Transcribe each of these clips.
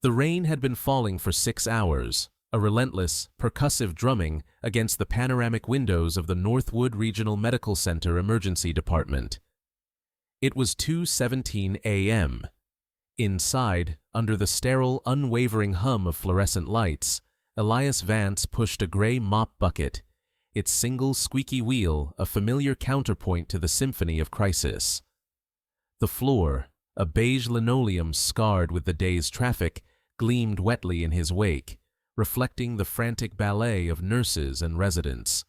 The rain had been falling for 6 hours, a relentless, percussive drumming against the panoramic windows of the Northwood Regional Medical Center Emergency Department. It was 2:17 a.m. Inside, under the sterile, unwavering hum of fluorescent lights, Elias Vance pushed a gray mop bucket, its single squeaky wheel a familiar counterpoint to the symphony of crisis. The floor, a beige linoleum scarred with the day's traffic, gleamed wetly in his wake, reflecting the frantic ballet of nurses and residents.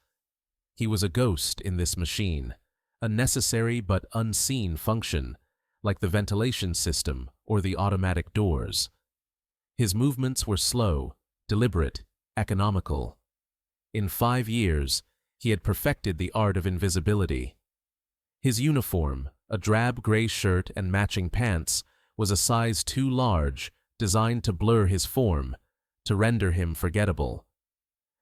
He was a ghost in this machine, a necessary but unseen function, like the ventilation system or the automatic doors. His movements were slow, deliberate, economical. In 5 years, he had perfected the art of invisibility. His uniform, a drab gray shirt and matching pants, was a size too large, designed to blur his form, to render him forgettable.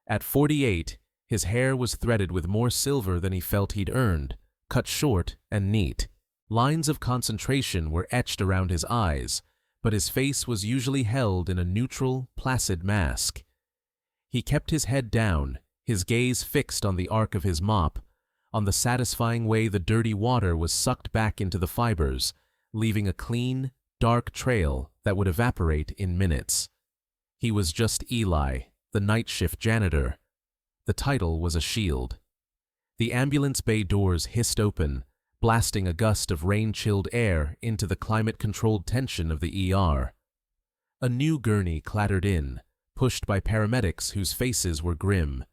At 48, his hair was threaded with more silver than he felt he'd earned, cut short and neat. Lines of concentration were etched around his eyes, but his face was usually held in a neutral, placid mask. He kept his head down, his gaze fixed on the arc of his mop, on the satisfying way the dirty water was sucked back into the fibers, leaving a clean, dark trail that would evaporate in minutes. He was just Eli, the night shift janitor. The title was a shield. The ambulance bay doors hissed open, blasting a gust of rain-chilled air into the climate-controlled tension of the ER. A new gurney clattered in, pushed by paramedics whose faces were grim.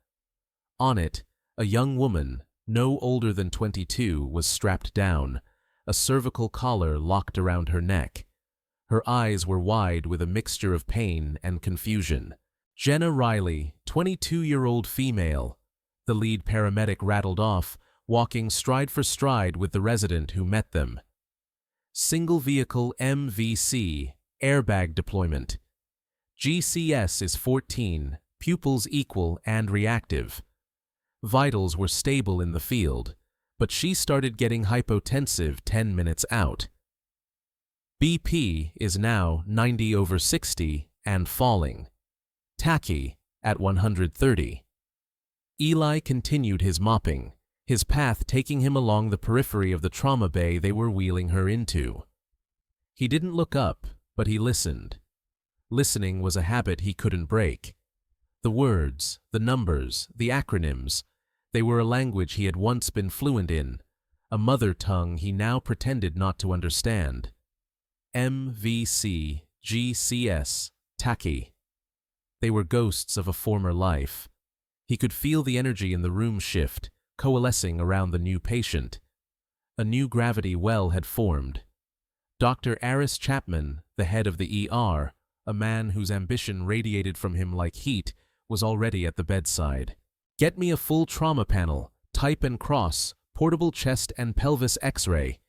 On it, a young woman, no older than 22, was strapped down, a cervical collar locked around her neck. Her eyes were wide with a mixture of pain and confusion. Jenna Riley, 22-year-old female, the lead paramedic rattled off, walking stride for stride with the resident who met them. Single vehicle MVC, airbag deployment. GCS is 14, pupils equal and reactive. Vitals were stable in the field, but she started getting hypotensive 10 minutes out. BP is now 90/60 and falling. Tachy at 130. Eli continued his mopping, his path taking him along the periphery of the trauma bay they were wheeling her into. He didn't look up, but he listened. Listening was a habit he couldn't break. The words, the numbers, the acronyms, they were a language he had once been fluent in, a mother tongue he now pretended not to understand. MVC, GCS, Tachy. They were ghosts of a former life. He could feel the energy in the room shift, coalescing around the new patient. A new gravity well had formed. Dr. Aris Chapman, the head of the ER, a man whose ambition radiated from him like heat, was already at the bedside. "Get me a full trauma panel, type and cross, portable chest and pelvis X-ray.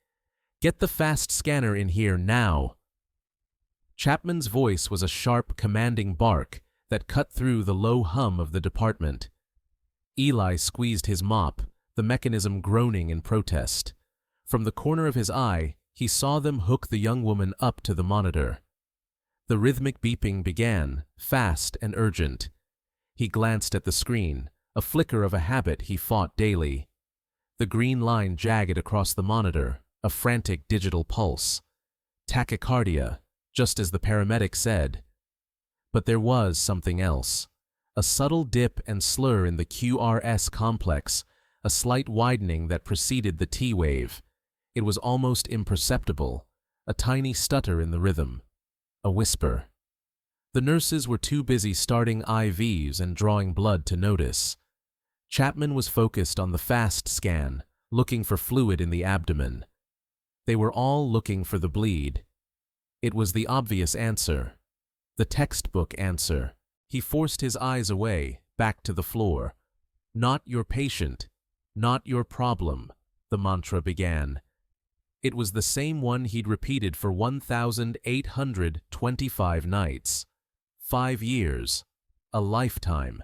Get the fast scanner in here now." Chapman's voice was a sharp, commanding bark that cut through the low hum of the department. Eli squeezed his mop, the mechanism groaning in protest. From the corner of his eye, he saw them hook the young woman up to the monitor. The rhythmic beeping began, fast and urgent. He glanced at the screen, a flicker of a habit he fought daily. The green line jagged across the monitor, a frantic digital pulse. Tachycardia, just as the paramedic said. But there was something else. A subtle dip and slur in the QRS complex, a slight widening that preceded the T wave. It was almost imperceptible, a tiny stutter in the rhythm. A whisper. The nurses were too busy starting IVs and drawing blood to notice. Chapman was focused on the fast scan, looking for fluid in the abdomen. They were all looking for the bleed. It was the obvious answer. The textbook answer. He forced his eyes away, back to the floor. "Not your patient. Not your problem," the mantra began. It was the same one he'd repeated for 1,825 nights. 5 years. A lifetime.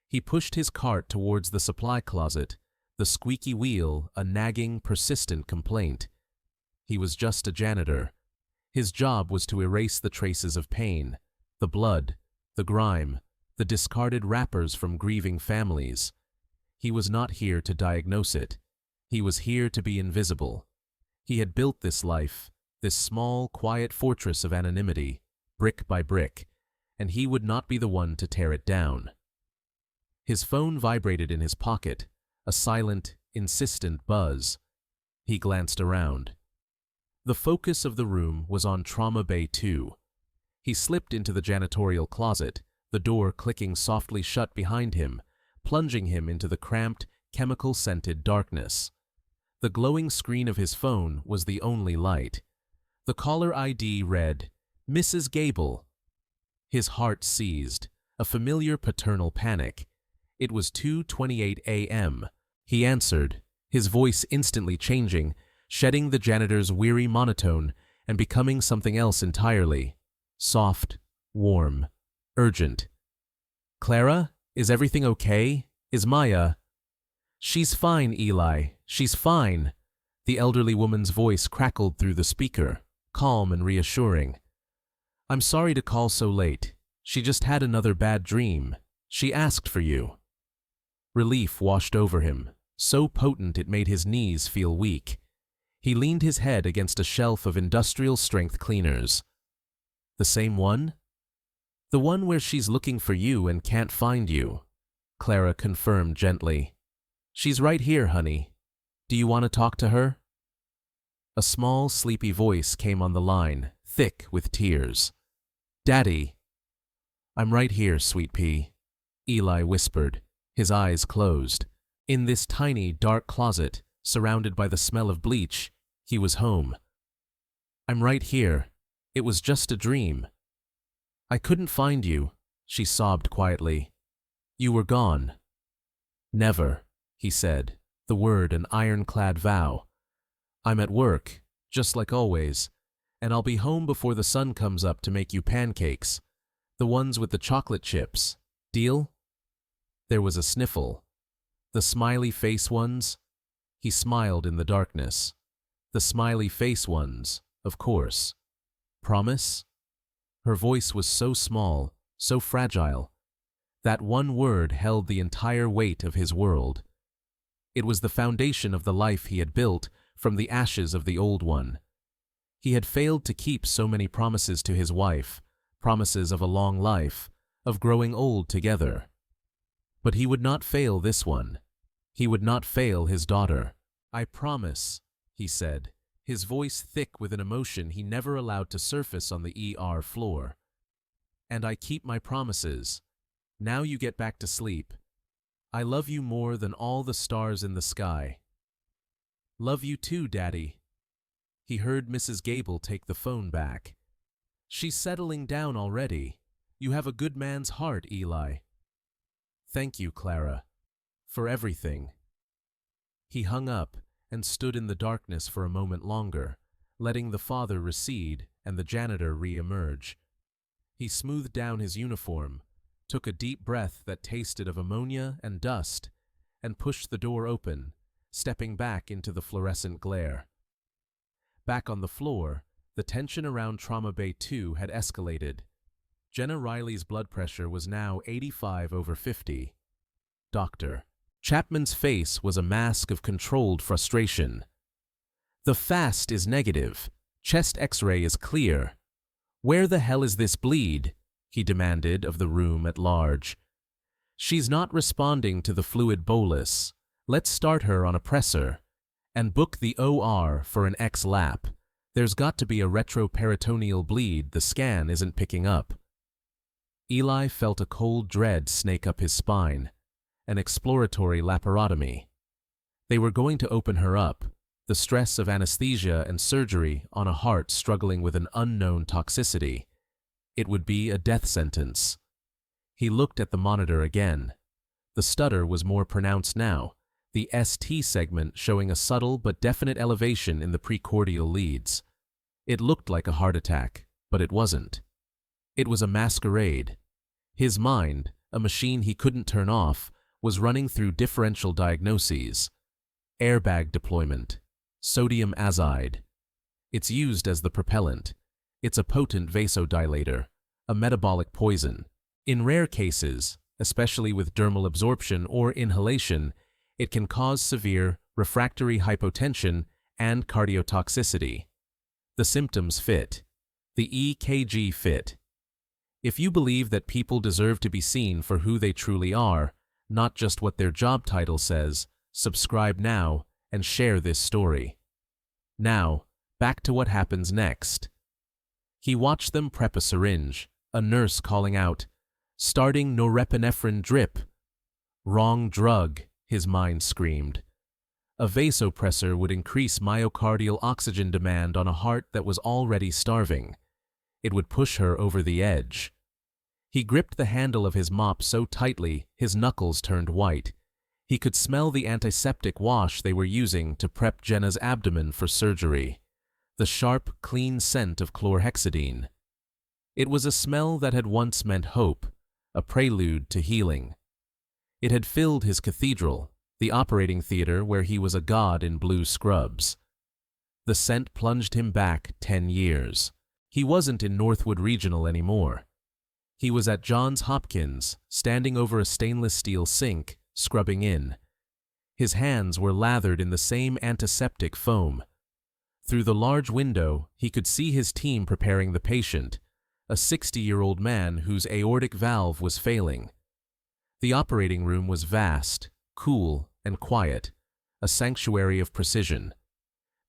He pushed his cart towards the supply closet, the squeaky wheel a nagging, persistent complaint. He was just a janitor. His job was to erase the traces of pain, the blood, the grime, the discarded wrappers from grieving families. He was not here to diagnose it. He was here to be invisible. He had built this life, this small, quiet fortress of anonymity, brick by brick, and he would not be the one to tear it down. His phone vibrated in his pocket, a silent, insistent buzz. He glanced around. The focus of the room was on Trauma Bay 2. He slipped into the janitorial closet, the door clicking softly shut behind him, plunging him into the cramped, chemical-scented darkness. The glowing screen of his phone was the only light. The caller ID read, "Mrs. Gable." His heart seized, a familiar paternal panic. It was 2:28 a.m. He answered, his voice instantly changing, shedding the janitor's weary monotone and becoming something else entirely. Soft, warm, urgent. "Clara, is everything okay? Is Maya—" "She's fine, Eli. She's fine." The elderly woman's voice crackled through the speaker, calm and reassuring. "I'm sorry to call so late. She just had another bad dream. She asked for you." Relief washed over him, so potent it made his knees feel weak. He leaned his head against a shelf of industrial-strength cleaners. "The same one?" "The one where she's looking for you and can't find you," Clara confirmed gently. "She's right here, honey. Do you want to talk to her?" A small, sleepy voice came on the line, thick with tears. "Daddy." "I'm right here, sweet pea," Eli whispered, his eyes closed. In this tiny, dark closet, surrounded by the smell of bleach, he was home. "I'm right here. It was just a dream." "I couldn't find you," she sobbed quietly. "You were gone." "Never," he said, the word an ironclad vow. "I'm at work, just like always, and I'll be home before the sun comes up to make you pancakes, the ones with the chocolate chips. Deal?" There was a sniffle. "The smiley face ones?" He smiled in the darkness. "The smiley face ones, of course. Promise?" Her voice was so small, so fragile. That one word held the entire weight of his world. It was the foundation of the life he had built from the ashes of the old one. He had failed to keep so many promises to his wife, promises of a long life, of growing old together. But he would not fail this one. He would not fail his daughter. "I promise," he said, his voice thick with an emotion he never allowed to surface on the ER floor. "And I keep my promises. Now you get back to sleep. I love you more than all the stars in the sky." "Love you too, Daddy." He heard Mrs. Gable take the phone back. "She's settling down already. You have a good man's heart, Eli." "Thank you, Clara, for everything." He hung up and stood in the darkness for a moment longer, letting the father recede and the janitor re-emerge. He smoothed down his uniform, took a deep breath that tasted of ammonia and dust, and pushed the door open, stepping back into the fluorescent glare. Back on the floor, the tension around Trauma Bay 2 had escalated. Jenna Riley's blood pressure was now 85/50. "Doctor." Chapman's face was a mask of controlled frustration. "The FAST is negative. Chest X-ray is clear. Where the hell is this bleed?" he demanded of the room at large. "She's not responding to the fluid bolus. Let's start her on a pressor. And book the OR for an X-lap. There's got to be a retroperitoneal bleed the scan isn't picking up." Eli felt a cold dread snake up his spine. An exploratory laparotomy. They were going to open her up, the stress of anesthesia and surgery on a heart struggling with an unknown toxicity. It would be a death sentence. He looked at the monitor again. The stutter was more pronounced now, the ST segment showing a subtle but definite elevation in the precordial leads. It looked like a heart attack, but it wasn't. It was a masquerade. His mind, a machine he couldn't turn off, was running through differential diagnoses. Airbag deployment. Sodium azide. It's used as the propellant. It's a potent vasodilator, a metabolic poison. In rare cases, especially with dermal absorption or inhalation, it can cause severe refractory hypotension and cardiotoxicity. The symptoms fit. The EKG fit. If you believe that people deserve to be seen for who they truly are, not just what their job title says, subscribe now and share this story. Now, back to what happens next. He watched them prep a syringe, a nurse calling out, "Starting norepinephrine drip." "Wrong drug," his mind screamed. A vasopressor would increase myocardial oxygen demand on a heart that was already starving. It would push her over the edge. He gripped the handle of his mop so tightly his knuckles turned white. He could smell the antiseptic wash they were using to prep Jenna's abdomen for surgery. The sharp, clean scent of chlorhexidine. It was a smell that had once meant hope, a prelude to healing. It had filled his cathedral, the operating theater where he was a god in blue scrubs. The scent plunged him back 10 years. He wasn't in Northwood Regional anymore. He was at Johns Hopkins, standing over a stainless steel sink, scrubbing in. His hands were lathered in the same antiseptic foam. Through the large window, he could see his team preparing the patient, a 60-year-old man whose aortic valve was failing. The operating room was vast, cool, and quiet, a sanctuary of precision.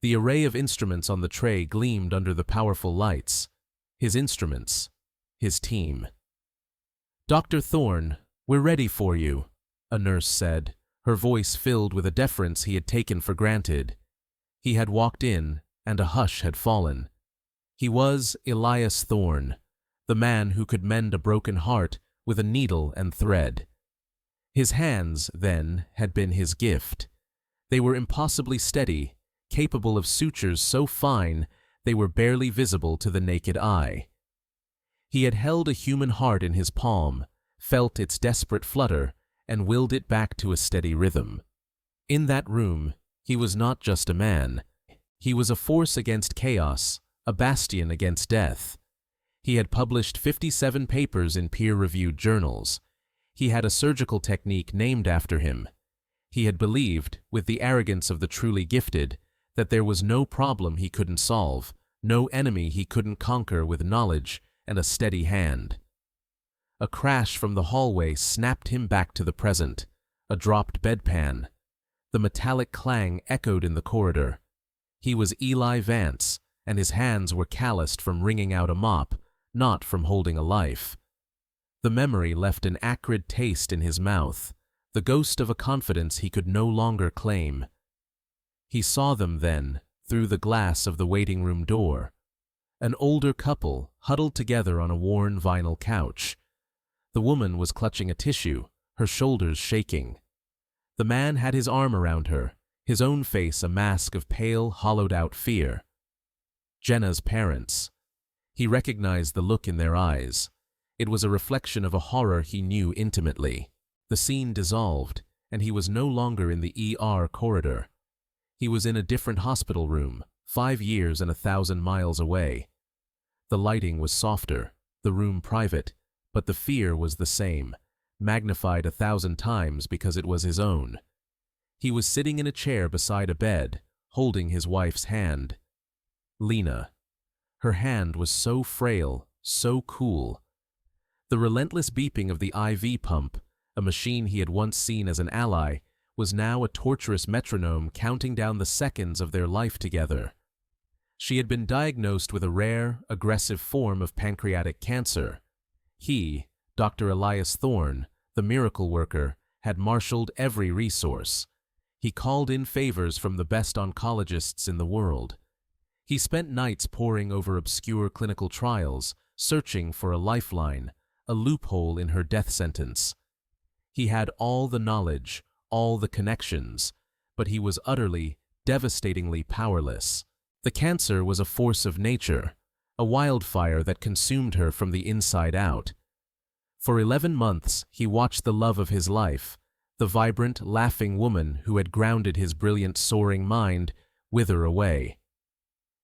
The array of instruments on the tray gleamed under the powerful lights. His instruments, his team. "Dr. Thorne, we're ready for you," a nurse said, her voice filled with a deference he had taken for granted. He had walked in, and a hush had fallen. He was Elias Thorne, the man who could mend a broken heart with a needle and thread. His hands, then, had been his gift. They were impossibly steady, capable of sutures so fine they were barely visible to the naked eye. He had held a human heart in his palm, felt its desperate flutter, and willed it back to a steady rhythm. In that room, he was not just a man. He was a force against chaos, a bastion against death. He had published 57 papers in peer-reviewed journals. He had a surgical technique named after him. He had believed, with the arrogance of the truly gifted, that there was no problem he couldn't solve, no enemy he couldn't conquer with knowledge and a steady hand. A crash from the hallway snapped him back to the present, a dropped bedpan. The metallic clang echoed in the corridor. He was Eli Vance, and his hands were calloused from wringing out a mop, not from holding a life. The memory left an acrid taste in his mouth, the ghost of a confidence he could no longer claim. He saw them then, through the glass of the waiting room door. An older couple, huddled together on a worn vinyl couch. The woman was clutching a tissue, her shoulders shaking. The man had his arm around her, his own face a mask of pale, hollowed-out fear. Jenna's parents. He recognized the look in their eyes. It was a reflection of a horror he knew intimately. The scene dissolved, and he was no longer in the ER corridor. He was in a different hospital room, 5 years and 1,000 miles away. The lighting was softer, the room private, but the fear was the same, magnified 1,000 times because it was his own. He was sitting in a chair beside a bed, holding his wife's hand. Lena. Her hand was so frail, so cool. The relentless beeping of the IV pump, a machine he had once seen as an ally, was now a torturous metronome counting down the seconds of their life together. She had been diagnosed with a rare, aggressive form of pancreatic cancer. He, Dr. Elias Thorne, the miracle worker, had marshaled every resource. He called in favors from the best oncologists in the world. He spent nights poring over obscure clinical trials, searching for a lifeline, a loophole in her death sentence. He had all the knowledge, all the connections, but he was utterly, devastatingly powerless. The cancer was a force of nature, a wildfire that consumed her from the inside out. For 11 months, he watched the love of his life, the vibrant, laughing woman who had grounded his brilliant, soaring mind, wither away.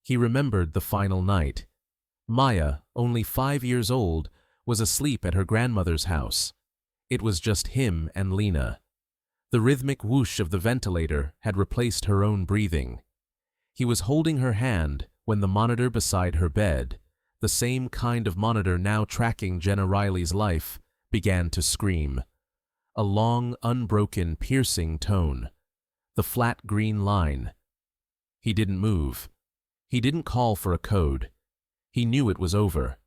He remembered the final night. Maya, only 5 years old, was asleep at her grandmother's house. It was just him and Lena. The rhythmic whoosh of the ventilator had replaced her own breathing. He was holding her hand when the monitor beside her bed, the same kind of monitor now tracking Jenna Riley's life, began to scream. A long, unbroken, piercing tone. The flat green line. He didn't move. He didn't call for a code. He knew it was over.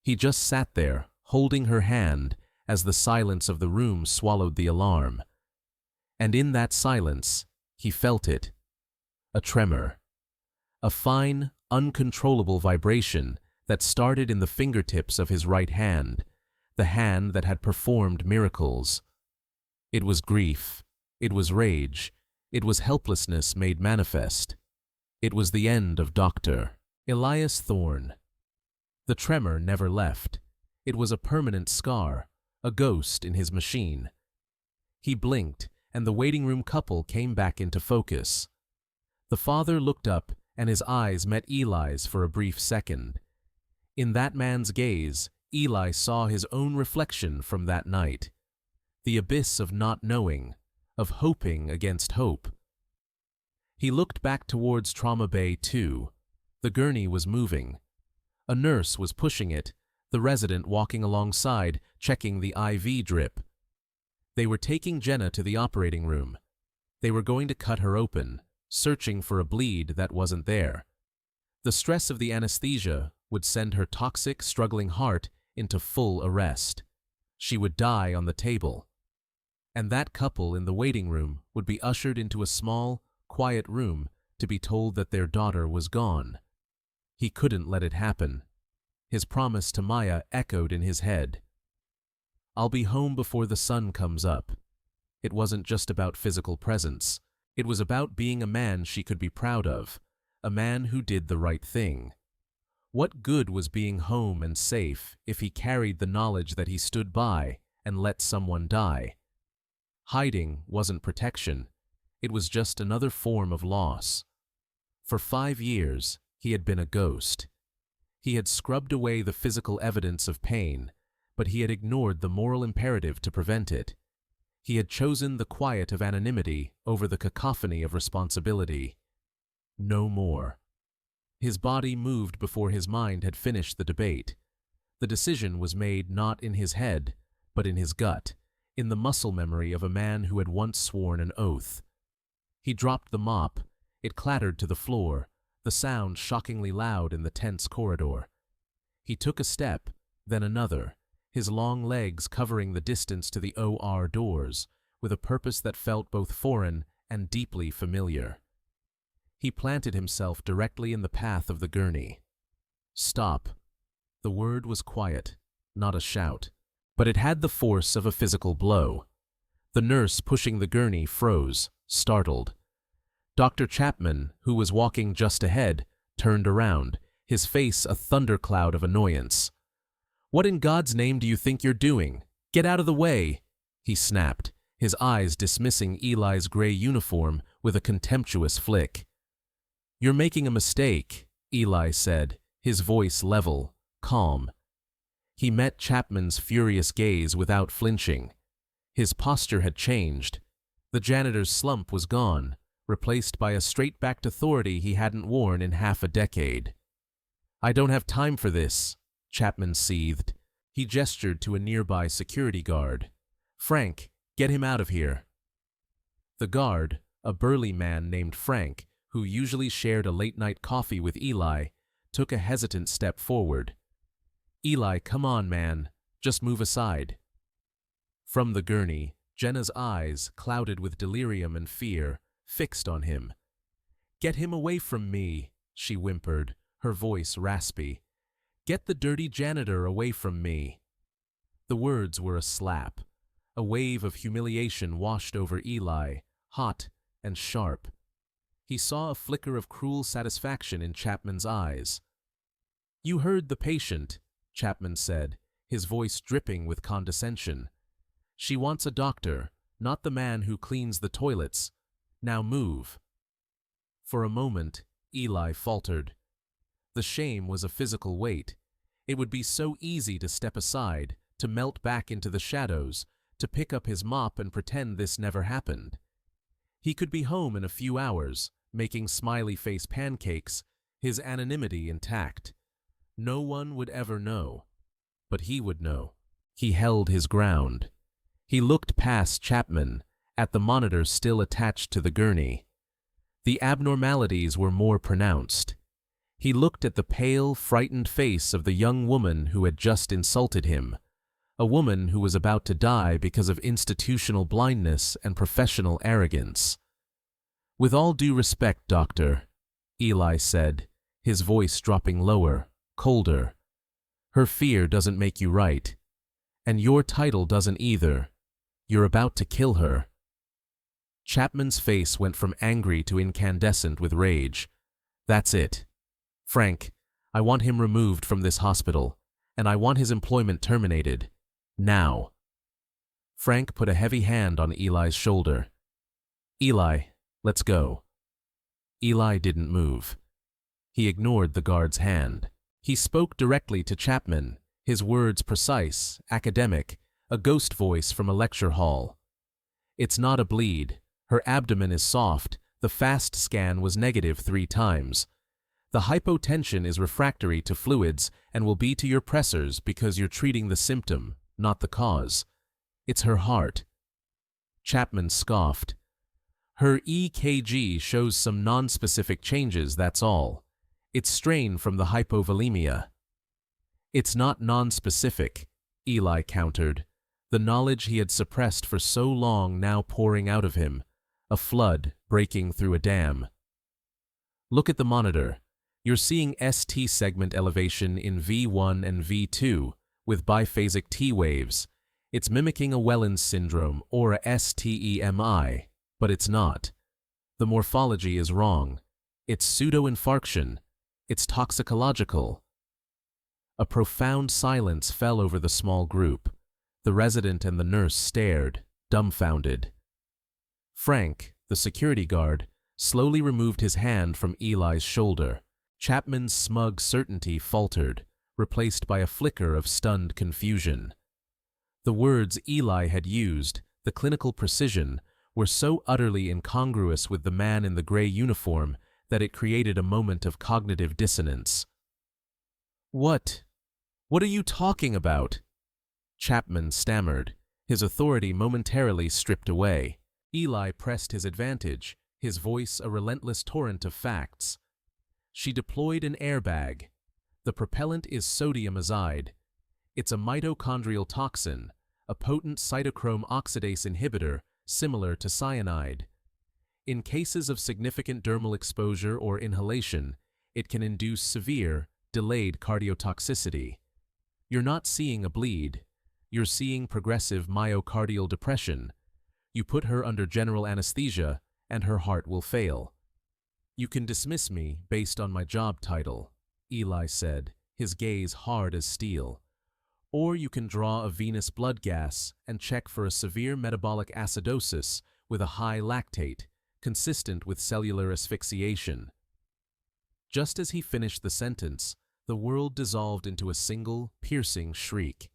He just sat there, holding her hand, as the silence of the room swallowed the alarm. And in that silence, he felt it. A tremor. A fine, uncontrollable vibration that started in the fingertips of his right hand, the hand that had performed miracles. It was grief. It was rage. It was helplessness made manifest. It was the end of Dr. Elias Thorne. The tremor never left. It was a permanent scar, a ghost in his machine. He blinked, and the waiting room couple came back into focus. The father looked up, and his eyes met Eli's for a brief second. In that man's gaze, Eli saw his own reflection from that night. The abyss of not knowing, of hoping against hope. He looked back towards Trauma Bay 2. The gurney was moving. A nurse was pushing it, the resident walking alongside, checking the IV drip. They were taking Jenna to the operating room. They were going to cut her open, searching for a bleed that wasn't there. The stress of the anesthesia would send her toxic, struggling heart into full arrest. She would die on the table. And that couple in the waiting room would be ushered into a small, quiet room to be told that their daughter was gone. He couldn't let it happen. His promise to Maya echoed in his head. "I'll be home before the sun comes up." It wasn't just about physical presence. It was about being a man she could be proud of, a man who did the right thing. What good was being home and safe if he carried the knowledge that he stood by and let someone die? Hiding wasn't protection. It was just another form of loss. For 5 years, he had been a ghost. He had scrubbed away the physical evidence of pain, but he had ignored the moral imperative to prevent it. He had chosen the quiet of anonymity over the cacophony of responsibility. No more. His body moved before his mind had finished the debate. The decision was made not in his head, but in his gut, in the muscle memory of a man who had once sworn an oath. He dropped the mop. It clattered to the floor, the sound shockingly loud in the tense corridor. He took a step, then another, his long legs covering the distance to the OR doors, with a purpose that felt both foreign and deeply familiar. He planted himself directly in the path of the gurney. Stop. The word was quiet, not a shout, but it had the force of a physical blow. The nurse pushing the gurney froze, startled. Dr. Chapman, who was walking just ahead, turned around, his face a thundercloud of annoyance. "What in God's name do you think you're doing? Get out of the way!" he snapped, his eyes dismissing Eli's gray uniform with a contemptuous flick. "You're making a mistake," Eli said, his voice level, calm. He met Chapman's furious gaze without flinching. His posture had changed. The janitor's slump was gone, replaced by a straight-backed authority he hadn't worn in half a decade. "I don't have time for this," Chapman seethed. He gestured to a nearby security guard. "Frank, get him out of here." The guard, a burly man named Frank, who usually shared a late-night coffee with Eli, took a hesitant step forward. "Eli, come on, man. Just move aside." From the gurney, Jenna's eyes, clouded with delirium and fear, fixed on him. "Get him away from me," she whimpered, her voice raspy. "Get the dirty janitor away from me." The words were a slap. A wave of humiliation washed over Eli, hot and sharp. He saw a flicker of cruel satisfaction in Chapman's eyes. "You heard the patient," Chapman said, his voice dripping with condescension. "She wants a doctor, not the man who cleans the toilets. Now move." For a moment, Eli faltered. The shame was a physical weight. It would be so easy to step aside, to melt back into the shadows, to pick up his mop and pretend this never happened. He could be home in a few hours, making smiley-face pancakes, his anonymity intact. No one would ever know. But he would know. He held his ground. He looked past Chapman, at the monitor still attached to the gurney. The abnormalities were more pronounced. He looked at the pale, frightened face of the young woman who had just insulted him, a woman who was about to die because of institutional blindness and professional arrogance. "With all due respect, Doctor," Eli said, his voice dropping lower, colder. "Her fear doesn't make you right. And your title doesn't either. You're about to kill her." Chapman's face went from angry to incandescent with rage. "That's it. Frank, I want him removed from this hospital, and I want his employment terminated. Now." Frank put a heavy hand on Eli's shoulder. "Eli, let's go." Eli didn't move. He ignored the guard's hand. He spoke directly to Chapman, his words precise, academic, a ghost voice from a lecture hall. "It's not a bleed. Her abdomen is soft. The fast scan was negative 3 times. The hypotension is refractory to fluids and will be to your pressors because you're treating the symptom, not the cause. It's her heart." Chapman scoffed. "Her EKG shows some nonspecific changes, that's all. It's strain from the hypovolemia." "It's not nonspecific," Eli countered, the knowledge he had suppressed for so long now pouring out of him, a flood breaking through a dam. "Look at the monitor. You're seeing ST segment elevation in V1 and V2 with biphasic T waves. It's mimicking a Wellens syndrome or a STEMI, but it's not. The morphology is wrong. It's pseudo-infarction. It's toxicological." A profound silence fell over the small group. The resident and the nurse stared, dumbfounded. Frank, the security guard, slowly removed his hand from Eli's shoulder. Chapman's smug certainty faltered, replaced by a flicker of stunned confusion. The words Eli had used, the clinical precision, were so utterly incongruous with the man in the gray uniform that it created a moment of cognitive dissonance. What are you talking about?" Chapman stammered, his authority momentarily stripped away. Eli pressed his advantage, his voice a relentless torrent of facts. "She deployed an airbag. The propellant is sodium azide. It's a mitochondrial toxin, a potent cytochrome oxidase inhibitor similar to cyanide. In cases of significant dermal exposure or inhalation, it can induce severe, delayed cardiotoxicity. You're not seeing a bleed. You're seeing progressive myocardial depression. You put her under general anesthesia, and her heart will fail." "You can dismiss me based on my job title," Eli said, his gaze hard as steel. "Or you can draw a venous blood gas and check for a severe metabolic acidosis with a high lactate, consistent with cellular asphyxiation." Just as he finished the sentence, the world dissolved into a single, piercing shriek.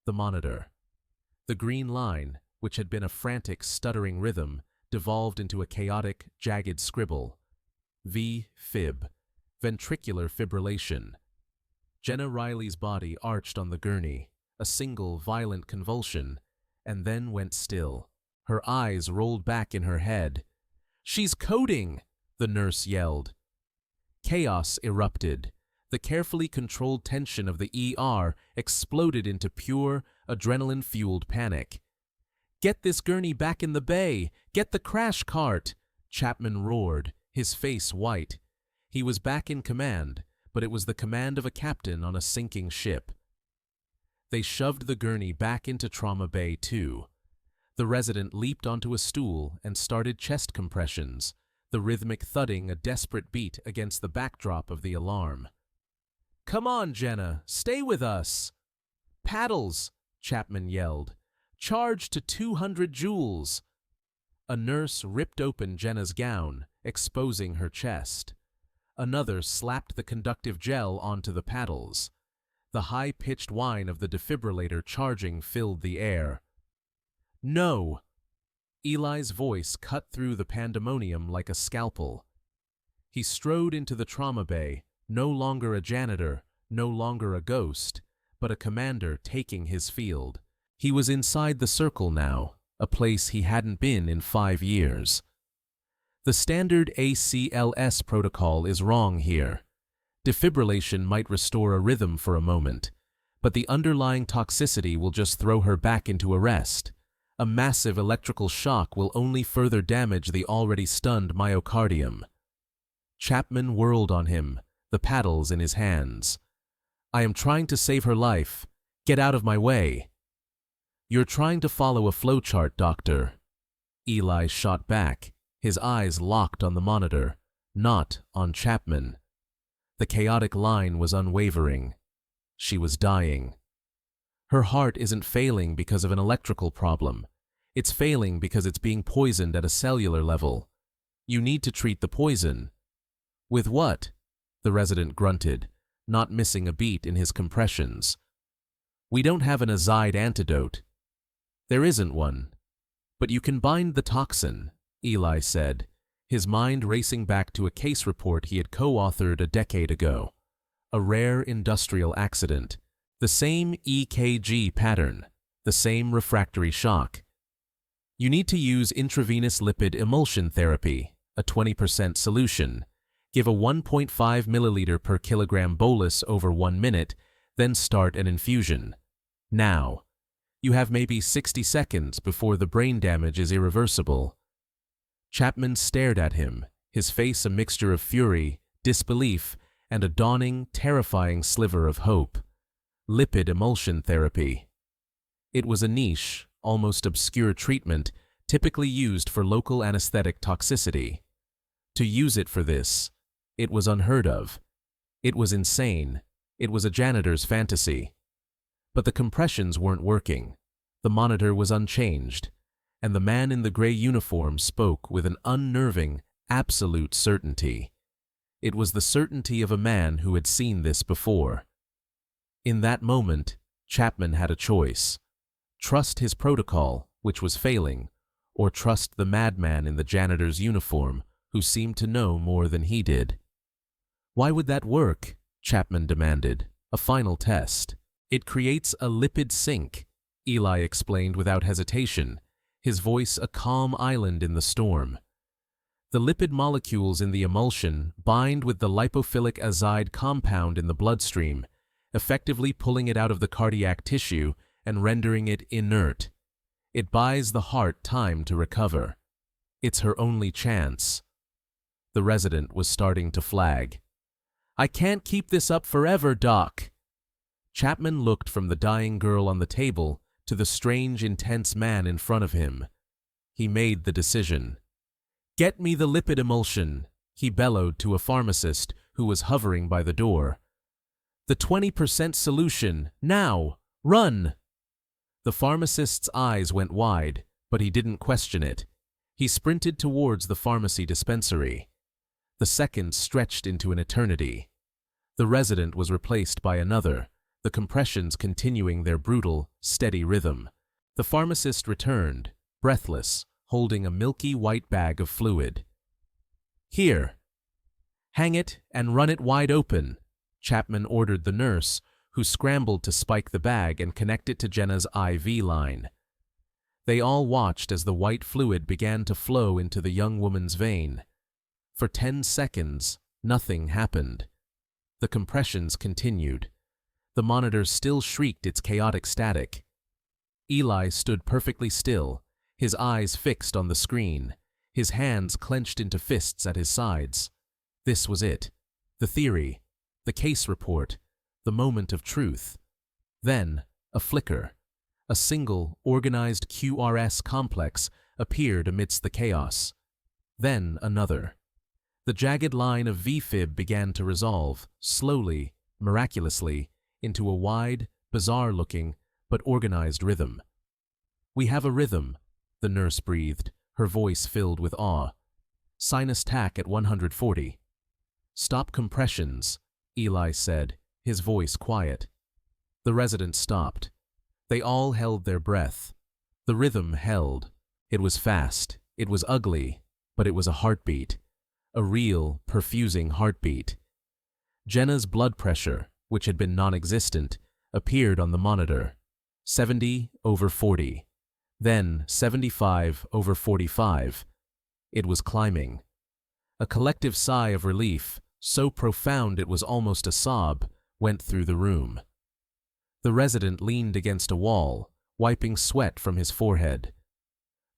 The monitor. The green line, which had been a frantic, stuttering rhythm, devolved into a chaotic, jagged scribble. V-fib. Ventricular fibrillation. Jenna Riley's body arched on the gurney, a single, violent convulsion, and then went still. Her eyes rolled back in her head. "She's coding!" the nurse yelled. Chaos erupted. The carefully controlled tension of the ER exploded into pure, adrenaline-fueled panic. "Get this gurney back in the bay! Get the crash cart!" Chapman roared, his face white. He was back in command, but it was the command of a captain on a sinking ship. They shoved the gurney back into Trauma Bay 2. The resident leaped onto a stool and started chest compressions, the rhythmic thudding a desperate beat against the backdrop of the alarm. "Come on, Jenna, stay with us!" "Paddles!" Chapman yelled. "Charge to 200 joules!" A nurse ripped open Jenna's gown, exposing her chest. Another slapped the conductive gel onto the paddles. The high-pitched whine of the defibrillator charging filled the air. "No!" Eli's voice cut through the pandemonium like a scalpel. He strode into the trauma bay, no longer a janitor, no longer a ghost, but a commander taking his field. He was inside the circle now, a place he hadn't been in 5 years. The standard ACLS protocol is wrong here. Defibrillation might restore a rhythm for a moment, but the underlying toxicity will just throw her back into arrest. A massive electrical shock will only further damage the already stunned myocardium. Chapman whirled on him, the paddles in his hands. "I am trying to save her life. Get out of my way." "You're trying to follow a flowchart, Doctor." Eli shot back, his eyes locked on the monitor, not on Chapman. The chaotic line was unwavering. She was dying. Her heart isn't failing because of an electrical problem. It's failing because it's being poisoned at a cellular level. You need to treat the poison. "With what?" the resident grunted, not missing a beat in his compressions. "We don't have an azide antidote." "There isn't one. But you can bind the toxin," Eli said, his mind racing back to a case report he had co-authored a decade ago. A rare industrial accident. The same EKG pattern, the same refractory shock. "You need to use intravenous lipid emulsion therapy, a 20% solution. Give a 1.5 milliliter per kilogram bolus over 1 minute, then start an infusion. Now. You have maybe 60 seconds before the brain damage is irreversible." Chapman stared at him, his face a mixture of fury, disbelief, and a dawning, terrifying sliver of hope. Lipid emulsion therapy. It was a niche, almost obscure treatment typically used for local anesthetic toxicity. To use it for this, it was unheard of. It was insane. It was a janitor's fantasy. But the compressions weren't working. The monitor was unchanged, and the man in the gray uniform spoke with an unnerving, absolute certainty. It was the certainty of a man who had seen this before. In that moment, Chapman had a choice. Trust his protocol, which was failing, or trust the madman in the janitor's uniform, who seemed to know more than he did. "Why would that work?" Chapman demanded. "A final test. It creates a lipid sink," Eli explained without hesitation, his voice a calm island in the storm. "The lipid molecules in the emulsion bind with the lipophilic azide compound in the bloodstream, effectively pulling it out of the cardiac tissue and rendering it inert. It buys the heart time to recover. It's her only chance." The resident was starting to flag. "I can't keep this up forever, Doc." Chapman looked from the dying girl on the table to the strange, intense man in front of him. He made the decision. "Get me the lipid emulsion," he bellowed to a pharmacist who was hovering by the door. "The 20% solution, now! Run!" The pharmacist's eyes went wide, but he didn't question it. He sprinted towards the pharmacy dispensary. The seconds stretched into an eternity. The resident was replaced by another, the compressions continuing their brutal, steady rhythm. The pharmacist returned, breathless, holding a milky white bag of fluid. "Here. Hang it and run it wide open," Chapman ordered the nurse, who scrambled to spike the bag and connect it to Jenna's IV line. They all watched as the white fluid began to flow into the young woman's vein. For 10 seconds, nothing happened. The compressions continued. The monitor still shrieked its chaotic static. Eli stood perfectly still, his eyes fixed on the screen, his hands clenched into fists at his sides. This was it. The theory, the case report, the moment of truth. Then, a flicker. A single, organized QRS complex appeared amidst the chaos. Then another. The jagged line of VFib began to resolve, slowly, miraculously, into a wide, bizarre-looking, but organized rhythm. "We have a rhythm," the nurse breathed, her voice filled with awe. "Sinus tach at 140. "Stop compressions," Eli said, his voice quiet. The resident stopped. They all held their breath. The rhythm held. It was fast. It was ugly, but it was a heartbeat. A real, perfusing heartbeat. Jenna's blood pressure, which had been non-existent, appeared on the monitor. 70/40. Then 75/45. It was climbing. A collective sigh of relief, so profound it was almost a sob, went through the room. The resident leaned against a wall, wiping sweat from his forehead.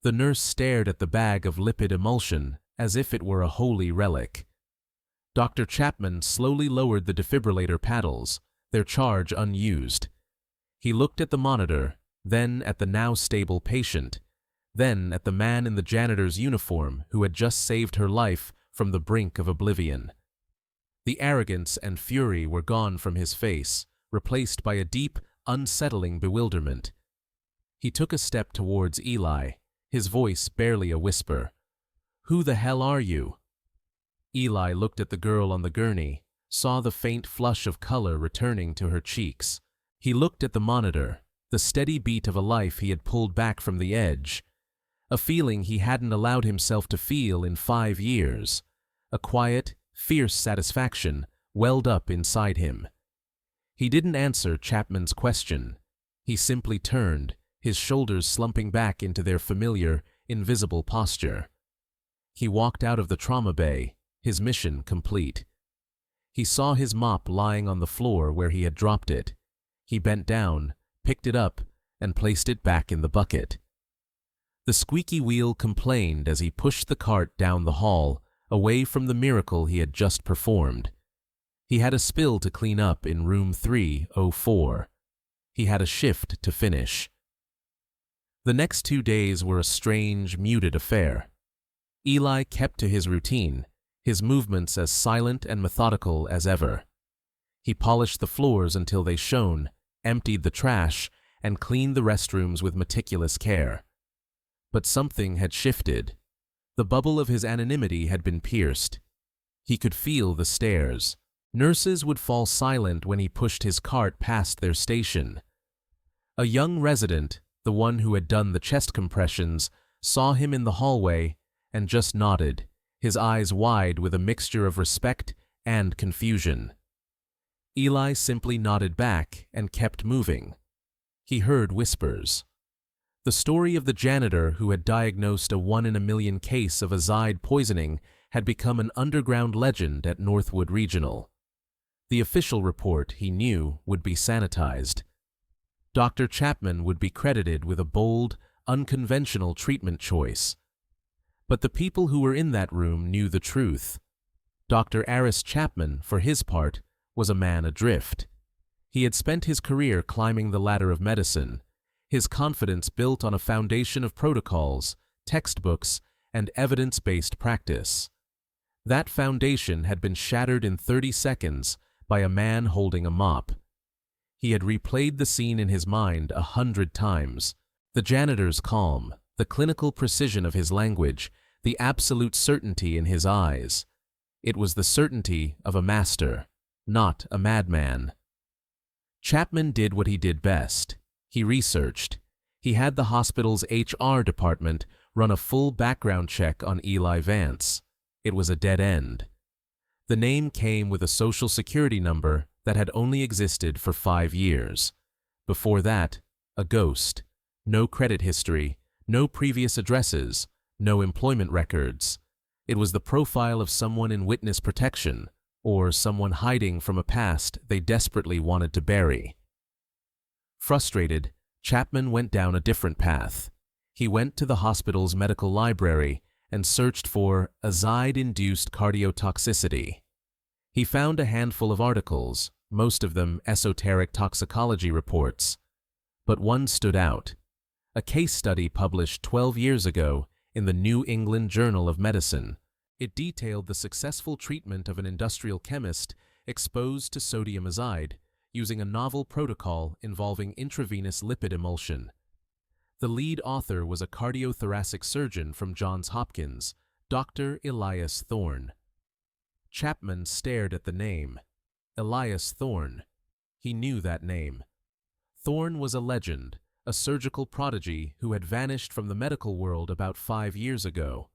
The nurse stared at the bag of lipid emulsion as if it were a holy relic. Dr. Chapman slowly lowered the defibrillator paddles, their charge unused. He looked at the monitor, then at the now stable patient, then at the man in the janitor's uniform who had just saved her life from the brink of oblivion. The arrogance and fury were gone from his face, replaced by a deep, unsettling bewilderment. He took a step towards Eli, his voice barely a whisper. "Who the hell are you?" Eli looked at the girl on the gurney, saw the faint flush of color returning to her cheeks. He looked at the monitor, the steady beat of a life he had pulled back from the edge, a feeling he hadn't allowed himself to feel in 5 years. A quiet, fierce satisfaction welled up inside him. He didn't answer Chapman's question. He simply turned, his shoulders slumping back into their familiar, invisible posture. He walked out of the trauma bay, his mission complete. He saw his mop lying on the floor where he had dropped it. He bent down, picked it up, and placed it back in the bucket. The squeaky wheel complained as he pushed the cart down the hall, away from the miracle he had just performed. He had a spill to clean up in room 304. He had a shift to finish. The next 2 days were a strange, muted affair. Eli kept to his routine, his movements as silent and methodical as ever. He polished the floors until they shone, emptied the trash, and cleaned the restrooms with meticulous care. But something had shifted. The bubble of his anonymity had been pierced. He could feel the stares. Nurses would fall silent when he pushed his cart past their station. A young resident, the one who had done the chest compressions, saw him in the hallway and just nodded, his eyes wide with a mixture of respect and confusion. Eli simply nodded back and kept moving. He heard whispers. The story of the janitor who had diagnosed a 1 in a million case of azide poisoning had become an underground legend at Northwood Regional. The official report, he knew, would be sanitized. Dr. Chapman would be credited with a bold, unconventional treatment choice. But the people who were in that room knew the truth. Dr. Aris Chapman, for his part, was a man adrift. He had spent his career climbing the ladder of medicine, his confidence built on a foundation of protocols, textbooks, and evidence-based practice. That foundation had been shattered in 30 seconds by a man holding a mop. He had replayed the scene in his mind 100 times. The janitor's calm, the clinical precision of his language, the absolute certainty in his eyes. It was the certainty of a master, not a madman. Chapman did what he did best. He researched. He had the hospital's HR department run a full background check on Eli Vance. It was a dead end. The name came with a social security number that had only existed for 5 years. Before that, a ghost. No credit history, no previous addresses, no employment records. It was the profile of someone in witness protection, or someone hiding from a past they desperately wanted to bury. Frustrated, Chapman went down a different path. He went to the hospital's medical library and searched for azide-induced cardiotoxicity. He found a handful of articles, most of them esoteric toxicology reports. But one stood out. A case study published 12 years ago in the New England Journal of Medicine. It detailed the successful treatment of an industrial chemist exposed to sodium azide using a novel protocol involving intravenous lipid emulsion. The lead author was a cardiothoracic surgeon from Johns Hopkins, Dr. Elias Thorne. Chapman stared at the name. Elias Thorne. He knew that name. Thorne was a legend, a surgical prodigy who had vanished from the medical world about 5 years ago.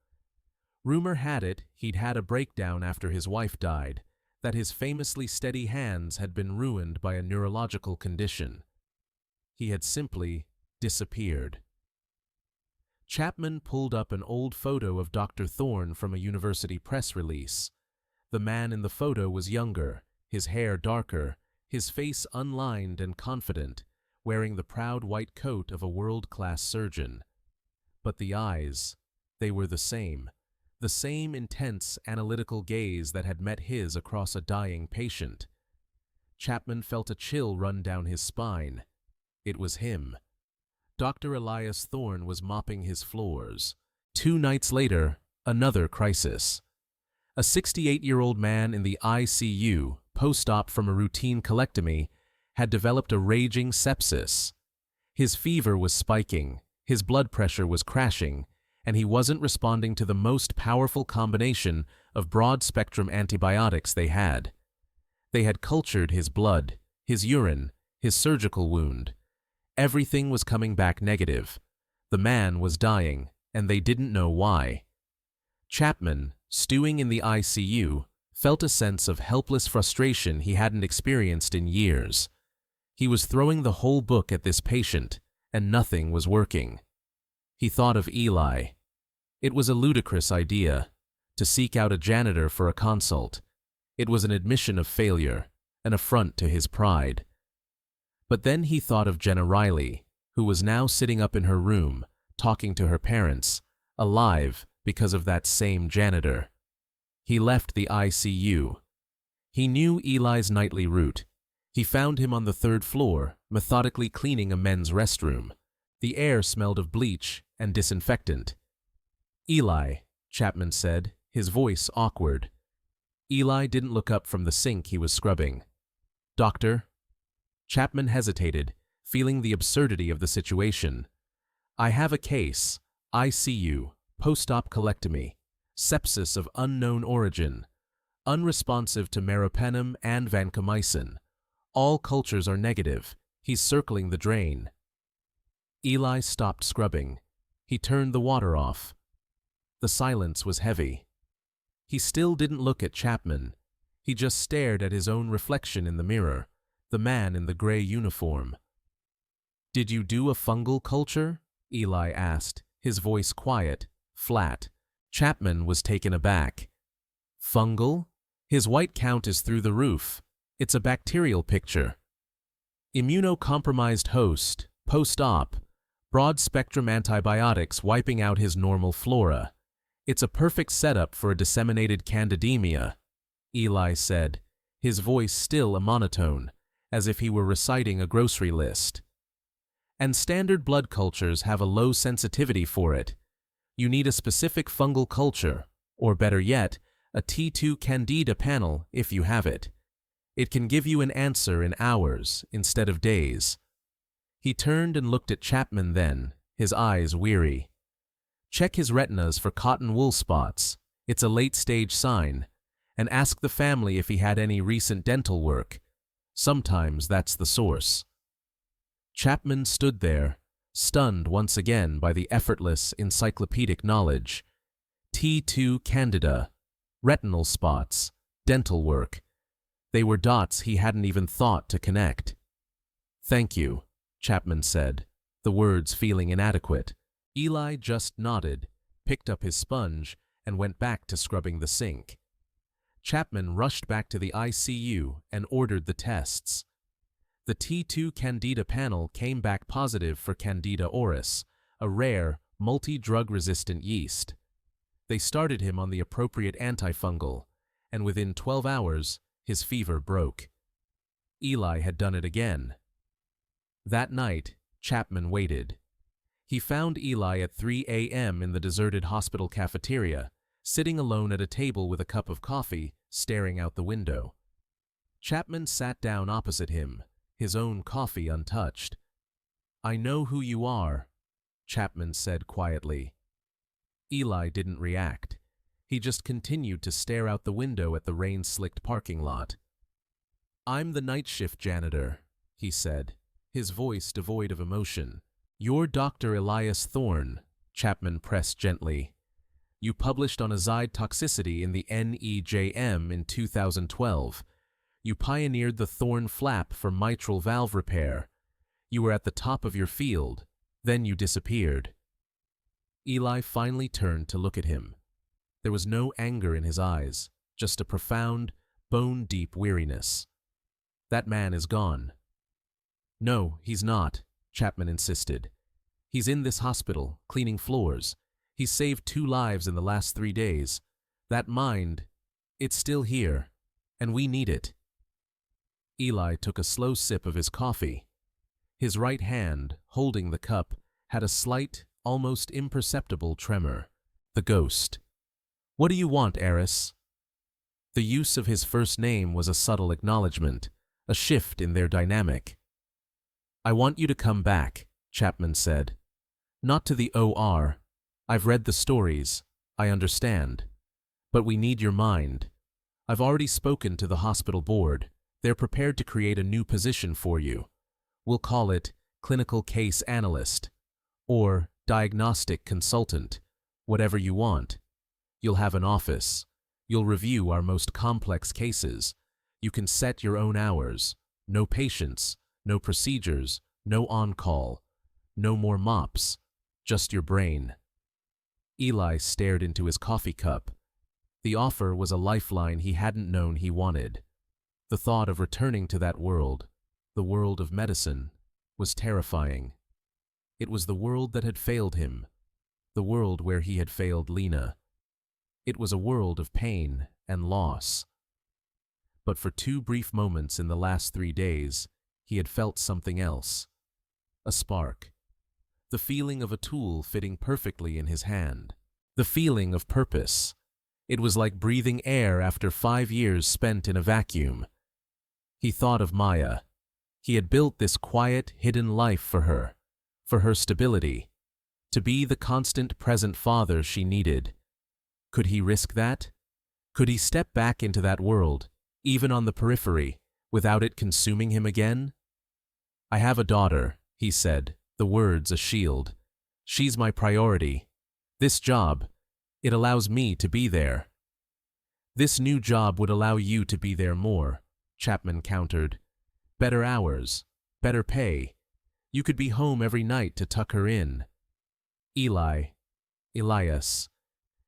Rumor had it he'd had a breakdown after his wife died, that his famously steady hands had been ruined by a neurological condition. He had simply disappeared. Chapman pulled up an old photo of Dr. Thorne from a university press release. The man in the photo was younger, his hair darker, his face unlined and confident, wearing the proud white coat of a world-class surgeon. But the eyes, they were the same intense analytical gaze that had met his across a dying patient. Chapman felt a chill run down his spine. It was him. Dr. Elias Thorne was mopping his floors. 2 nights later, another crisis. A 68-year-old man in the ICU, post-op from a routine colectomy, had developed a raging sepsis. His fever was spiking, his blood pressure was crashing, and he wasn't responding to the most powerful combination of broad-spectrum antibiotics they had. They had cultured his blood, his urine, his surgical wound. Everything was coming back negative. The man was dying, and they didn't know why. Chapman, stewing in the ICU, felt a sense of helpless frustration he hadn't experienced in years. He was throwing the whole book at this patient, and nothing was working. He thought of Eli. It was a ludicrous idea, to seek out a janitor for a consult. It was an admission of failure, an affront to his pride. But then he thought of Jenna Riley, who was now sitting up in her room, talking to her parents, alive because of that same janitor. He left the ICU. He knew Eli's nightly route. He found him on the 3rd floor, methodically cleaning a men's restroom. The air smelled of bleach and disinfectant. "Eli," Chapman said, his voice awkward. Eli didn't look up from the sink he was scrubbing. "Doctor?" Chapman hesitated, feeling the absurdity of the situation. "I have a case. ICU, post-op colectomy, sepsis of unknown origin, unresponsive to meropenem and vancomycin. All cultures are negative. He's circling the drain." Eli stopped scrubbing. He turned the water off. The silence was heavy. He still didn't look at Chapman. He just stared at his own reflection in the mirror, the man in the gray uniform. "Did you do a fungal culture?" Eli asked, his voice quiet, flat. Chapman was taken aback. "Fungal? His white count is through the roof. It's a bacterial picture. Immunocompromised host, post-op, broad-spectrum antibiotics wiping out his normal flora. It's a perfect setup for a disseminated candidemia," Eli said, his voice still a monotone, as if he were reciting a grocery list. "And standard blood cultures have a low sensitivity for it. You need a specific fungal culture, or better yet, a T2 Candida panel if you have it. It can give you an answer in hours instead of days." He turned and looked at Chapman then, his eyes weary. "Check his retinas for cotton wool spots. It's a late-stage sign. And ask the family if he had any recent dental work. Sometimes that's the source." Chapman stood there, stunned once again by the effortless encyclopedic knowledge. T2 Candida, retinal spots, dental work. They were dots he hadn't even thought to connect. "Thank you," Chapman said, the words feeling inadequate. Eli just nodded, picked up his sponge, and went back to scrubbing the sink. Chapman rushed back to the ICU and ordered the tests. The T2 Candida panel came back positive for Candida auris, a rare, multi-drug-resistant yeast. They started him on the appropriate antifungal, and within 12 hours, his fever broke. Eli had done it again. That night, Chapman waited. He found Eli at 3 a.m. in the deserted hospital cafeteria, sitting alone at a table with a cup of coffee, staring out the window. Chapman sat down opposite him, his own coffee untouched. "I know who you are," Chapman said quietly. Eli didn't react. He just continued to stare out the window at the rain-slicked parking lot. "I'm the night shift janitor," he said, his voice devoid of emotion. "You're Dr. Elias Thorne," Chapman pressed gently. "You published on azide toxicity in the NEJM in 2012. You pioneered the Thorne flap for mitral valve repair. You were at the top of your field. Then you disappeared." Eli finally turned to look at him. There was no anger in his eyes, just a profound, bone-deep weariness. "That man is gone." "No, he's not," Chapman insisted. "He's in this hospital, cleaning floors. He's saved 2 lives in the last 3 days. That mind, it's still here, and we need it." Eli took a slow sip of his coffee. His right hand, holding the cup, had a slight, almost imperceptible tremor. The ghost. "What do you want, Eris?" The use of his first name was a subtle acknowledgement, a shift in their dynamic. "I want you to come back," Chapman said. "Not to the OR. I've read the stories. I understand. But we need your mind. I've already spoken to the hospital board. They're prepared to create a new position for you. We'll call it clinical case analyst or diagnostic consultant, whatever you want. You'll have an office. You'll review our most complex cases. You can set your own hours. No patients, no procedures, no on-call, no more mops, just your brain." Eli stared into his coffee cup. The offer was a lifeline he hadn't known he wanted. The thought of returning to that world, the world of medicine, was terrifying. It was the world that had failed him, the world where he had failed Lena. It was a world of pain and loss. But for 2 brief moments in the last 3 days, he had felt something else. A spark. The feeling of a tool fitting perfectly in his hand. The feeling of purpose. It was like breathing air after 5 years spent in a vacuum. He thought of Maya. He had built this quiet, hidden life for her stability, to be the constant present father she needed. Could he risk that? Could he step back into that world, even on the periphery, without it consuming him again? "I have a daughter," he said, the words a shield. "She's my priority. This job, it allows me to be there." "This new job would allow you to be there more," Chapman countered. "Better hours, better pay. You could be home every night to tuck her in." Elias,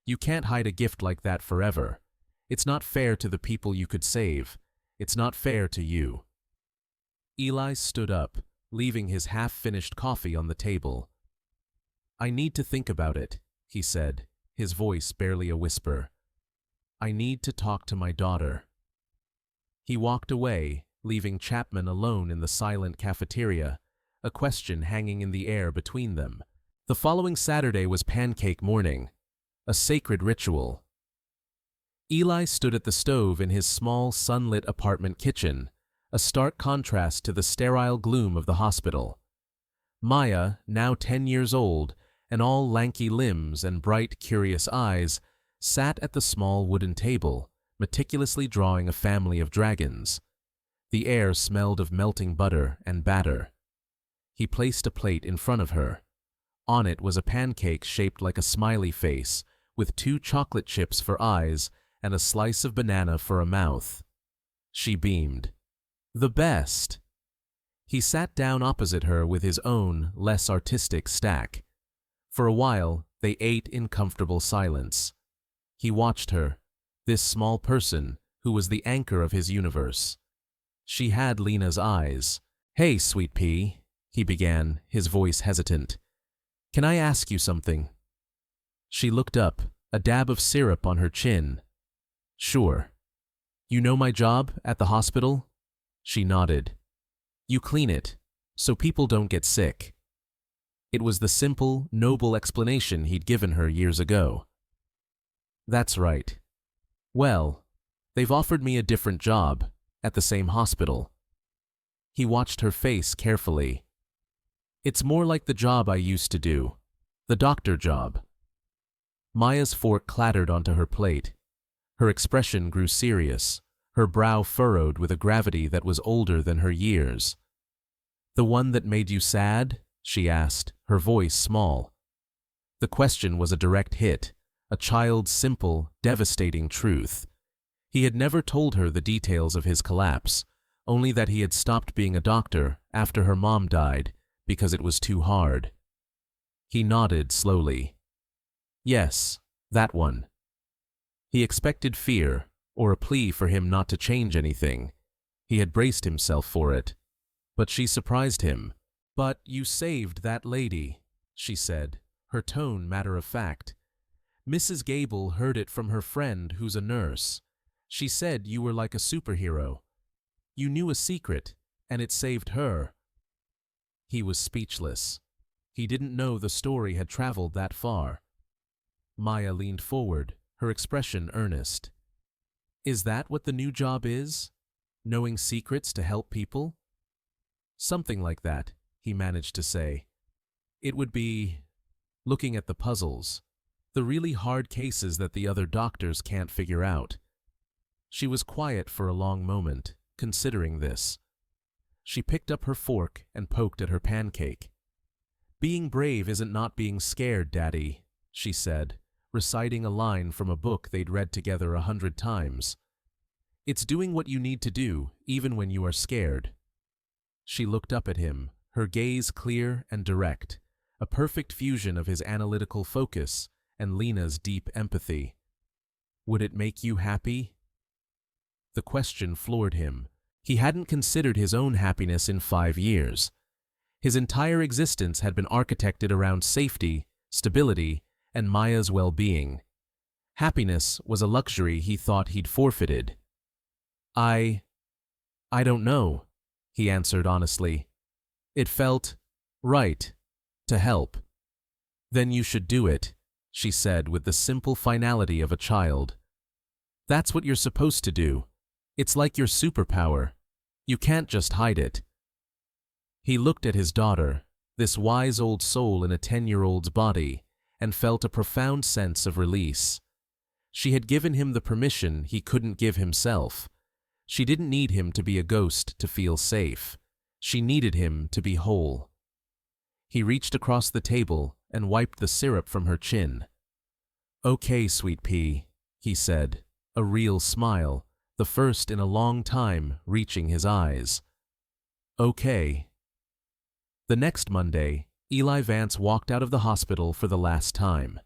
you can't hide a gift like that forever. It's not fair to the people you could save. It's not fair to you." Eli stood up, leaving his half-finished coffee on the table. "I need to think about it," he said, his voice barely a whisper. "I need to talk to my daughter." He walked away, leaving Chapman alone in the silent cafeteria, a question hanging in the air between them. The following Saturday was pancake morning, a sacred ritual. Eli stood at the stove in his small, sunlit apartment kitchen, a stark contrast to the sterile gloom of the hospital. Maya, now 10 years old, and all lanky limbs and bright, curious eyes, sat at the small wooden table, meticulously drawing a family of dragons. The air smelled of melting butter and batter. He placed a plate in front of her. On it was a pancake shaped like a smiley face, with 2 chocolate chips for eyes and a slice of banana for a mouth. She beamed. "The best!" He sat down opposite her with his own, less artistic stack. For a while, they ate in comfortable silence. He watched her, this small person who was the anchor of his universe. She had Lena's eyes. "Hey, sweet pea," he began, his voice hesitant. "Can I ask you something?" She looked up, a dab of syrup on her chin. "Sure." "You know my job at the hospital?" She nodded. "You clean it, so people don't get sick." It was the simple, noble explanation he'd given her years ago. "That's right. Well, they've offered me a different job, at the same hospital." He watched her face carefully. "It's more like the job I used to do, the doctor job." Maya's fork clattered onto her plate. Her expression grew serious, her brow furrowed with a gravity that was older than her years. "The one that made you sad?" she asked, her voice small. The question was a direct hit, a child's simple, devastating truth. He had never told her the details of his collapse, only that he had stopped being a doctor after her mom died because it was too hard. He nodded slowly. Yes, that one. He expected fear, or a plea for him not to change anything. He had braced himself for it. But she surprised him. "But you saved that lady," she said, her tone matter-of-fact. "Mrs. Gable heard it from her friend who's a nurse. She said you were like a superhero. You knew a secret, and it saved her." He was speechless. He didn't know the story had traveled that far. Maya leaned forward, her expression earnest. "Is that what the new job is? Knowing secrets to help people?" "Something like that," he managed to say. "It would be looking at the puzzles, the really hard cases that the other doctors can't figure out." She was quiet for a long moment, considering this. She picked up her fork and poked at her pancake. "Being brave isn't not being scared, Daddy," she said, reciting a line from a book they'd read together 100 times. "It's doing what you need to do, even when you are scared." She looked up at him, her gaze clear and direct, a perfect fusion of his analytical focus and Lena's deep empathy. "Would it make you happy?" The question floored him. He hadn't considered his own happiness in 5 years. His entire existence had been architected around safety, stability, and Maya's well-being. Happiness was a luxury he thought he'd forfeited. I don't know," he answered honestly. "It felt right to help." "Then you should do it," she said with the simple finality of a child. "That's what you're supposed to do. It's like your superpower. You can't just hide it." He looked at his daughter, this wise old soul in a 10-year-old's body, and felt a profound sense of release. She had given him the permission he couldn't give himself. She didn't need him to be a ghost to feel safe. She needed him to be whole. He reached across the table and wiped the syrup from her chin. "Okay, sweet pea," he said, a real smile, the first in a long time reaching his eyes. "Okay." The next Monday, Eli Vance walked out of the hospital for the last time.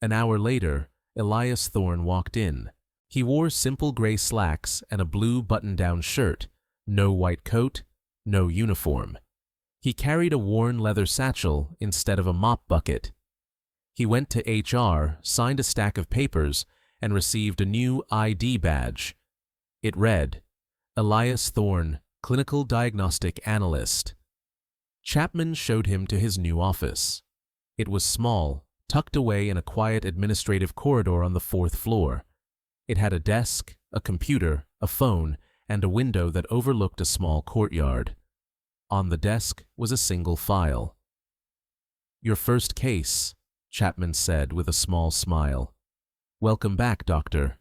An hour later, Elias Thorne walked in. He wore simple gray slacks and a blue button-down shirt, no white coat, no uniform. He carried a worn leather satchel instead of a mop bucket. He went to HR, signed a stack of papers, and received a new ID badge. It read, "Elias Thorne, Clinical Diagnostic Analyst." Chapman showed him to his new office. It was small, tucked away in a quiet administrative corridor on the 4th floor. It had a desk, a computer, a phone, and a window that overlooked a small courtyard. On the desk was a single file. "Your first case," Chapman said with a small smile. "Welcome back, Doctor."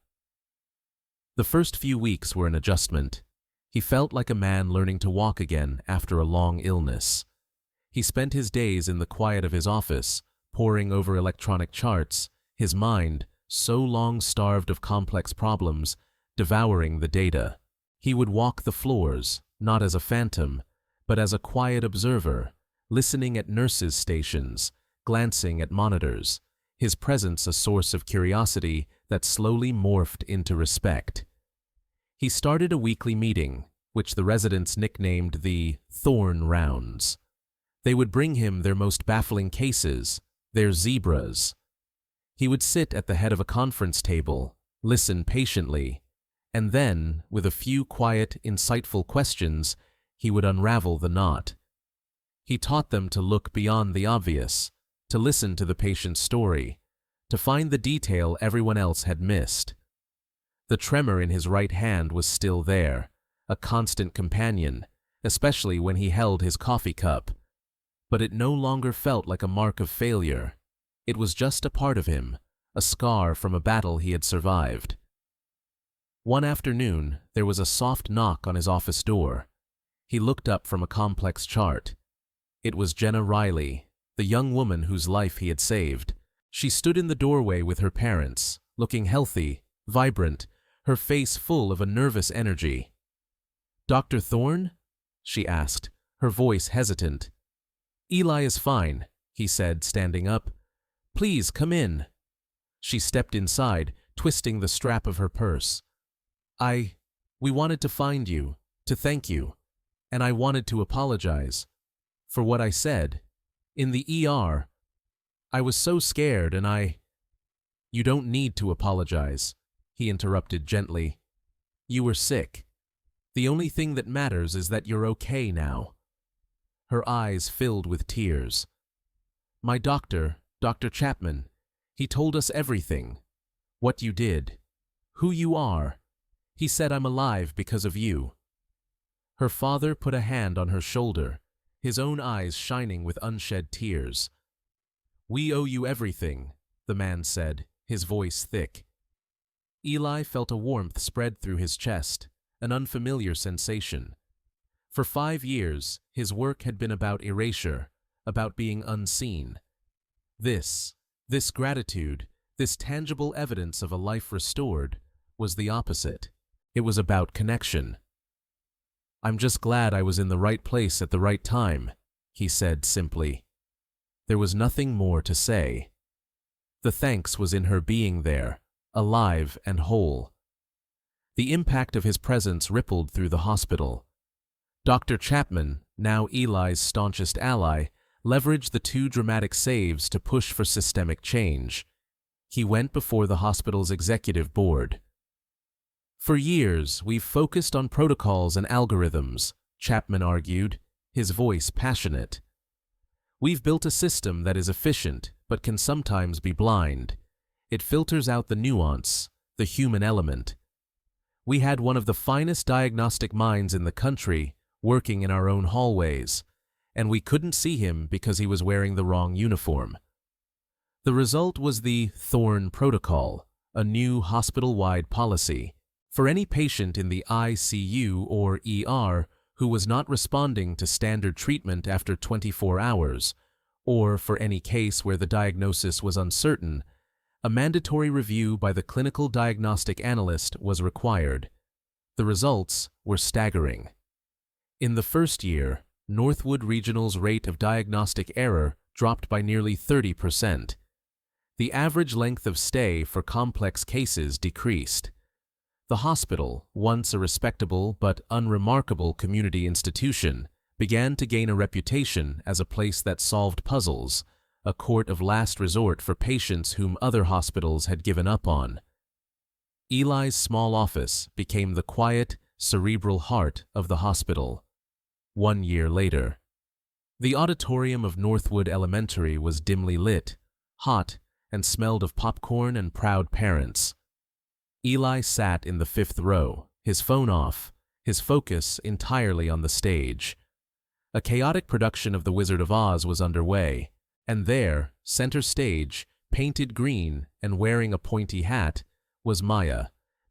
The first few weeks were an adjustment. He felt like a man learning to walk again after a long illness. He spent his days in the quiet of his office, poring over electronic charts, his mind, so long starved of complex problems, devouring the data. He would walk the floors, not as a phantom, but as a quiet observer, listening at nurses' stations, glancing at monitors, his presence a source of curiosity that slowly morphed into respect. He started a weekly meeting, which the residents nicknamed the Thorne Rounds. They would bring him their most baffling cases, their zebras. He would sit at the head of a conference table, listen patiently, and then, with a few quiet, insightful questions, he would unravel the knot. He taught them to look beyond the obvious, to listen to the patient's story, to find the detail everyone else had missed. The tremor in his right hand was still there, a constant companion, especially when he held his coffee cup. But it no longer felt like a mark of failure. It was just a part of him, a scar from a battle he had survived. One afternoon, there was a soft knock on his office door. He looked up from a complex chart. It was Jenna Riley, the young woman whose life he had saved. She stood in the doorway with her parents, looking healthy, vibrant, her face full of a nervous energy. "Dr. Thorne?" she asked, her voice hesitant. "Eli is fine," he said, standing up. "Please come in." She stepped inside, twisting the strap of her purse. We wanted to find you, to thank you, and I wanted to apologize for what I said. In the ER, I was so scared and You don't need to apologize," he interrupted gently. "You were sick. The only thing that matters is that you're okay now." Her eyes filled with tears. "My doctor, Dr. Chapman, he told us everything. What you did. Who you are. He said I'm alive because of you." Her father put a hand on her shoulder, his own eyes shining with unshed tears. "We owe you everything," the man said, his voice thick. Eli felt a warmth spread through his chest, an unfamiliar sensation. For 5 years, his work had been about erasure, about being unseen. This gratitude, this tangible evidence of a life restored, was the opposite. It was about connection. "I'm just glad I was in the right place at the right time," he said simply. There was nothing more to say. The thanks was in her being there, alive and whole. The impact of his presence rippled through the hospital. Dr. Chapman, now Eli's staunchest ally, leveraged the 2 dramatic saves to push for systemic change. He went before the hospital's executive board. "For years, we've focused on protocols and algorithms," Chapman argued, his voice passionate. "We've built a system that is efficient, but can sometimes be blind. It filters out the nuance, the human element. We had one of the finest diagnostic minds in the country working in our own hallways, and we couldn't see him because he was wearing the wrong uniform. The result was the Thorne Protocol, a new hospital-wide policy. For any patient in the ICU or ER who was not responding to standard treatment after 24 hours, or for any case where the diagnosis was uncertain, a mandatory review by the clinical diagnostic analyst was required. The results were staggering. In the first year, Northwood Regional's rate of diagnostic error dropped by nearly 30%. The average length of stay for complex cases decreased. The hospital, once a respectable but unremarkable community institution, began to gain a reputation as a place that solved puzzles, a court of last resort for patients whom other hospitals had given up on. Eli's small office became the quiet, cerebral heart of the hospital. 1 year later, the auditorium of Northwood Elementary was dimly lit, hot, and smelled of popcorn and proud parents. Eli sat in the 5th row, his phone off, his focus entirely on the stage. A chaotic production of The Wizard of Oz was underway, and there, center stage, painted green and wearing a pointy hat, was Maya,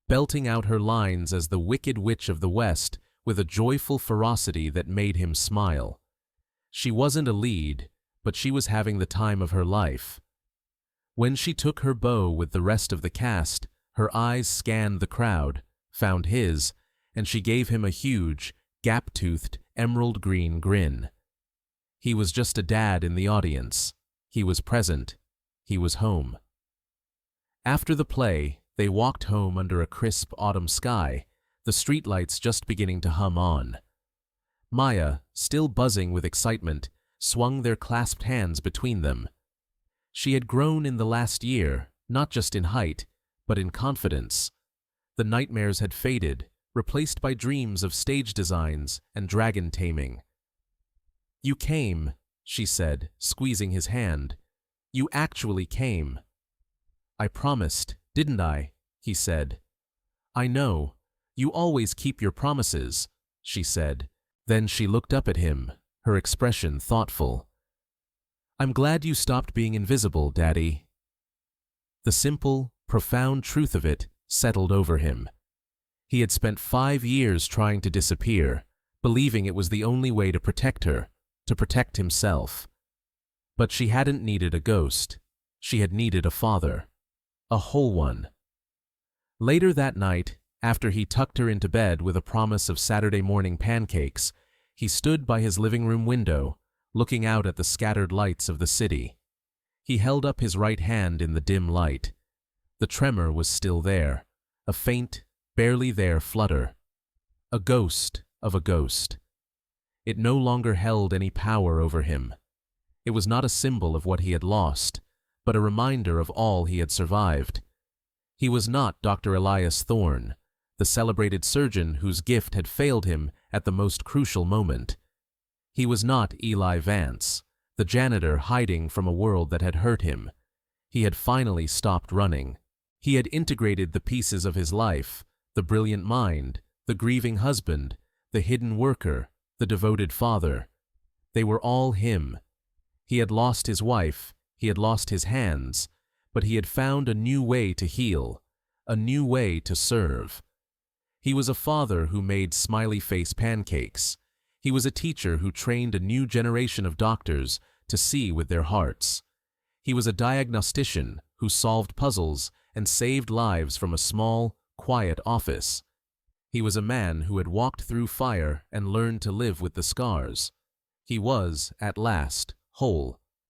belting out her lines as the Wicked Witch of the West with a joyful ferocity that made him smile. She wasn't a lead, but she was having the time of her life. When she took her bow with the rest of the cast, her eyes scanned the crowd, found his, and she gave him a huge, gap-toothed, emerald green grin. He was just a dad in the audience. He was present. He was home. After the play, they walked home under a crisp autumn sky, the streetlights just beginning to hum on. Maya, still buzzing with excitement, swung their clasped hands between them. She had grown in the last year, not just in height, but in confidence. The nightmares had faded, replaced by dreams of stage designs and dragon taming. "You came," she said, squeezing his hand. "You actually came." "I promised, didn't I?" he said. "I know. You always keep your promises," she said. Then she looked up at him, her expression thoughtful. "I'm glad you stopped being invisible, Daddy." The simple, profound truth of it settled over him. He had spent 5 years trying to disappear, believing it was the only way to protect her, to protect himself. But she hadn't needed a ghost. She had needed a father. A whole one. Later that night, after he tucked her into bed with a promise of Saturday morning pancakes, he stood by his living room window, looking out at the scattered lights of the city. He held up his right hand in the dim light. The tremor was still there, a faint, barely there flutter. A ghost of a ghost. It no longer held any power over him. It was not a symbol of what he had lost, but a reminder of all he had survived. He was not Dr. Elias Thorne, the celebrated surgeon whose gift had failed him at the most crucial moment. He was not Eli Vance, the janitor hiding from a world that had hurt him. He had finally stopped running. He had integrated the pieces of his life, the brilliant mind, the grieving husband, the hidden worker, the devoted father. They were all him. He had lost his wife, he had lost his hands, but he had found a new way to heal, a new way to serve. He was a father who made smiley-face pancakes. He was a teacher who trained a new generation of doctors to see with their hearts. He was a diagnostician who solved puzzles and saved lives from a small, quiet office. He was a man who had walked through fire and learned to live with the scars. He was, at last, whole,